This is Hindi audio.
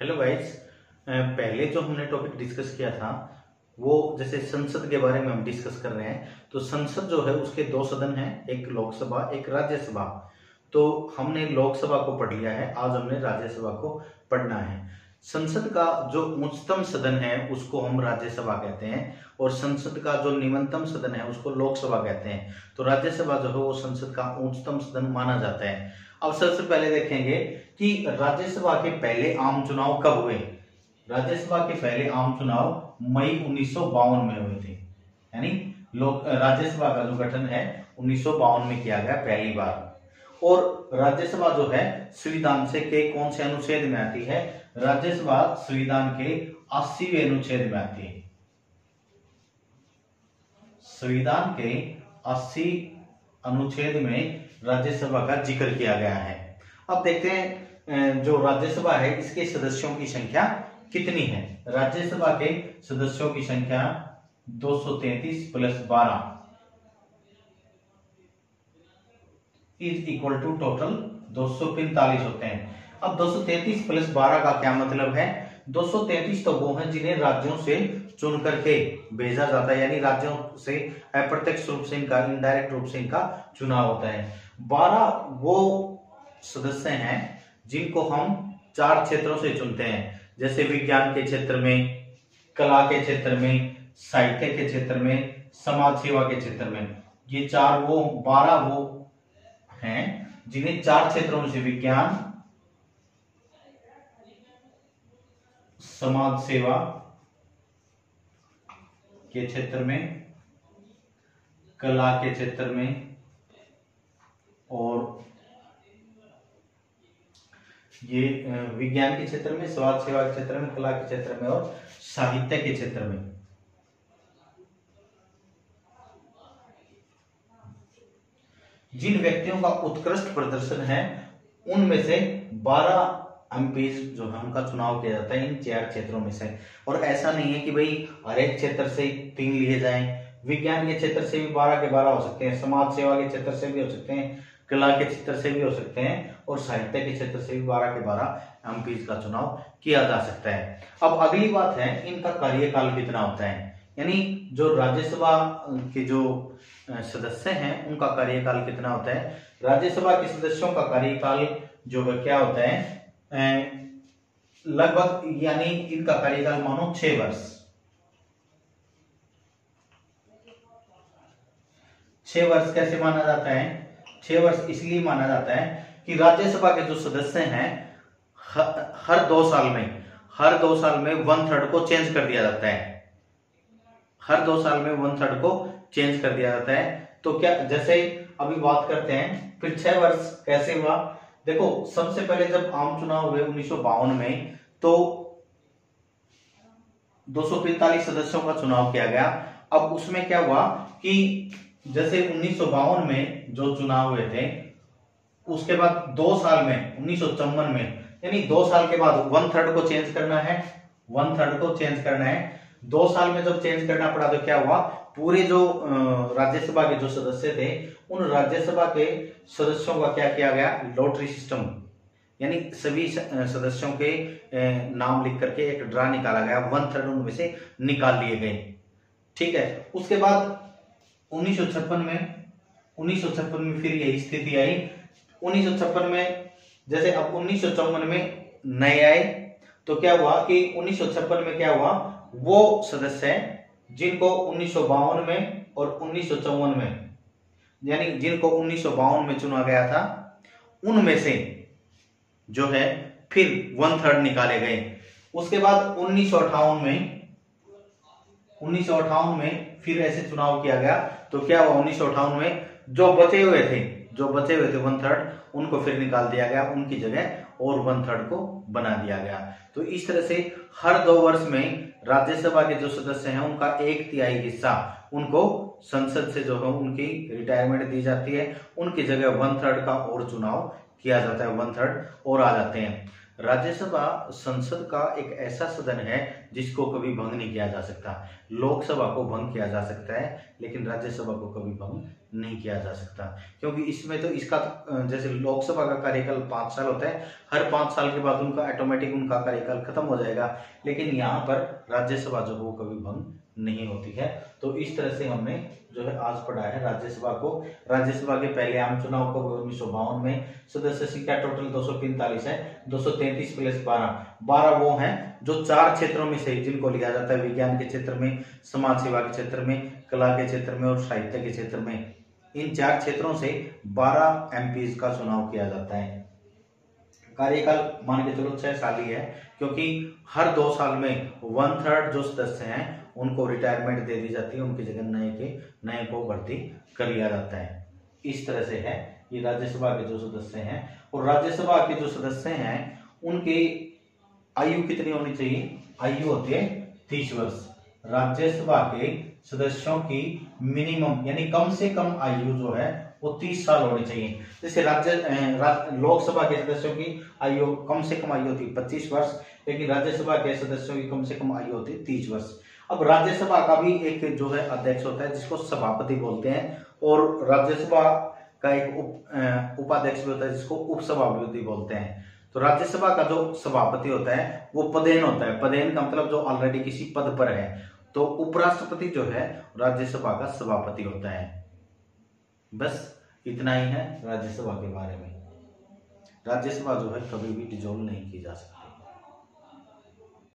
Hello guys. पहले जो हमने टॉपिक डिस्कस किया था वो जैसे संसद के बारे में हम डिस्कस कर रहे हैं। तो संसद जो है उसके दो सदन हैं, एक लोकसभा एक राज्यसभा। तो हमने लोकसभा को पढ़ लिया है, आज हमने राज्यसभा को पढ़ना है। संसद का जो उच्चतम सदन है उसको हम राज्यसभा कहते हैं और संसद का जो निम्नतम सदन है उसको लोकसभा कहते हैं। तो राज्यसभा जो है वो संसद का उच्चतम सदन माना जाता है। अब सबसे पहले देखेंगे कि राज्यसभा के पहले आम चुनाव कब हुए। राज्यसभा के पहले आम चुनाव मई 1952 में हुए थे, यानी लोक राज्यसभा का जो गठन है 1952 में किया गया पहली बार। और राज्यसभा जो है संविधान से के कौन से अनुच्छेद में आती है? राज्यसभा संविधान के 80वें अनुच्छेद में आती है। संविधान के 80 अनुच्छेद में राज्यसभा का जिक्र किया गया है। अब देखते हैं जो राज्यसभा है इसके सदस्यों की संख्या कितनी है। राज्यसभा के सदस्यों की संख्या 233 plus 12 is equal to total 245 होते हैं। अब 233 प्लस 12 का क्या मतलब है? 233 तो वो हैं जिन्हें राज्यों से चुन करके भेजा जाता है, यानी राज्यों से अप्रत्यक्ष रूप से इनका इनडायरेक्ट रूप से इनका चुनाव होता है। 12 वो सदस्य हैं जिनको हम 4 क्षेत्रों से चुनते हैं, जैसे विज्ञान के क्षेत्र में, कला के क्षेत्र में, साहित्य के क्षेत्र में, समाज सेवा के क्षेत्र में। ये 12 वो हैं जिन्हें 4 क्षेत्रों में से विज्ञान, समाज सेवा के क्षेत्र में, कला के क्षेत्र में और ये विज्ञान के क्षेत्र में, समाज सेवा के क्षेत्र में, कला के क्षेत्र में और साहित्य के क्षेत्र में। जिन व्यक्तियों का उत्कृष्ट प्रदर्शन है उनमें से 12 एमपीज जो है उनका चुनाव किया जाता है इन 4 क्षेत्रों में से। और ऐसा नहीं है कि भाई हर एक क्षेत्र से 3 लिए जाएं। विज्ञान के क्षेत्र से भी 12 के 12 हो सकते हैं, समाज सेवा के क्षेत्र से भी हो सकते हैं, कला के क्षेत्र से भी हो सकते हैं और साहित्य के क्षेत्र से भी 12 के 12 एमपीज का चुनाव किया जा सकता है। अब अगली बात है इनका कार्यकाल कितना होता है, यानी जो राज्यसभा के जो सदस्य हैं उनका कार्यकाल कितना होता है। राज्यसभा के सदस्यों का कार्यकाल जो है क्या होता है लगभग, यानी इनका कार्यकाल मानो 6 वर्ष। 6 वर्ष कैसे माना जाता है? 6 वर्ष इसलिए माना जाता है कि राज्यसभा के जो सदस्य हैं हर 2 साल में 1/3 को चेंज कर दिया जाता है। हर 2 साल में 1/3 को चेंज कर दिया जाता है। तो क्या, जैसे अभी बात करते हैं फिर 6 वर्ष कैसे हुआ। देखो, सबसे पहले जब आम चुनाव हुए 1952 में तो 245 सदस्यों का चुनाव किया गया। अब उसमें क्या हुआ कि जैसे 1952 में जो चुनाव हुए थे उसके बाद 2 साल में 1954 में, यानी 2 साल के बाद 1/3 को चेंज करना है। 1/3 को चेंज करना है। 2 साल में जब चेंज करना पड़ा तो क्या हुआ, पूरे जो राज्यसभा के जो सदस्य थे उन राज्यसभा के सदस्यों का क्या किया गया, लॉटरी सिस्टम, यानी सभी सदस्यों के नाम लिख करके एक ड्रा निकाला गया। 1/3 उनमें से निकाल लिए गए। ठीक है। उसके बाद 1956 में फिर यही स्थिति आई। 1956 में जैसे अब 1954 में नए आए तो क्या हुआ कि 1956 में क्या हुआ, वो सदस्य हैं जिनको 1952 में और 1954 में, यानी जिनको 1952 में चुना गया था उनमें से जो है फिर 1/3 निकाले गए। उसके बाद 1958 में फिर ऐसे चुनाव किया गया तो क्या हुआ, 1958 में जो बचे हुए थे 1/3 उनको फिर निकाल दिया गया, उनकी जगह और 1/3 को बना दिया गया। तो इस तरह से हर 2 वर्ष में राज्यसभा के जो सदस्य हैं उनका 1/3 हिस्सा उनको संसद से जो है उनकी रिटायरमेंट दी जाती है, उनकी जगह 1/3 का और चुनाव किया जाता है, 1/3 और आ जाते हैं। राज्यसभा संसद का एक ऐसा सदन है जिसको कभी भंग नहीं किया जा सकता। लोकसभा को भंग किया जा सकता है लेकिन राज्यसभा को कभी भंग नहीं किया जा सकता, क्योंकि इसमें तो इसका जैसे लोकसभा का कार्यकाल 5 साल होता है, हर 5 साल के बाद उनका ऑटोमेटिक उनका कार्यकाल खत्म हो जाएगा, लेकिन यहाँ पर राज्यसभा जो वो कभी भंग नहीं होती है। तो इस तरह से हमने जो है आज पढ़ा है राज्यसभा को। राज्यसभा के पहले आम चुनाव को 1952 में, सदस्य संख्या टोटल 243 है, 233 प्लस 12 वो हैं जो 4 क्षेत्रों में से जिनको लिया जाता है, विज्ञान के क्षेत्र में, समाज सेवा के क्षेत्र में, कला के क्षेत्र में और साहित्य के क्षेत्र में। इन 4 क्षेत्रों से 12 एमपी का चुनाव किया जाता है। कार्यकाल मान के चलो 6 साल ही है, क्योंकि हर 2 साल में 1/3 जो सदस्य हैं उनको रिटायरमेंट दे दी जाती है, उनकी जगह नए को भर्ती कर लिया जाता है। इस तरह से है ये राज्यसभा के जो सदस्य हैं। और राज्यसभा के जो सदस्य हैं उनकी आयु कितनी होनी चाहिए? आयु होती है 30 वर्ष। राज्यसभा के सदस्यों की मिनिमम यानी कम से कम आयु जो है वो 30 साल होनी चाहिए। जैसे लोकसभा के सदस्यों की आयु कम से कम आयु होती है 25 वर्ष, लेकिन राज्यसभा के सदस्यों की कम से कम आयु होती है 30 वर्ष। अब राज्यसभा का भी एक जो है अध्यक्ष होता है जिसको सभापति बोलते हैं, और राज्यसभा का एक उपाध्यक्ष भी होता है जिसको उपसभापति बोलते हैं। तो राज्यसभा का जो सभापति होता है वो पदेन होता है। पदेन का मतलब जो ऑलरेडी किसी पद पर है। तो उपराष्ट्रपति जो है राज्यसभा का सभापति होता है। बस इतना ही है राज्यसभा के बारे में। राज्यसभा जो है कभी भी डिसॉल्व नहीं की जा सकती।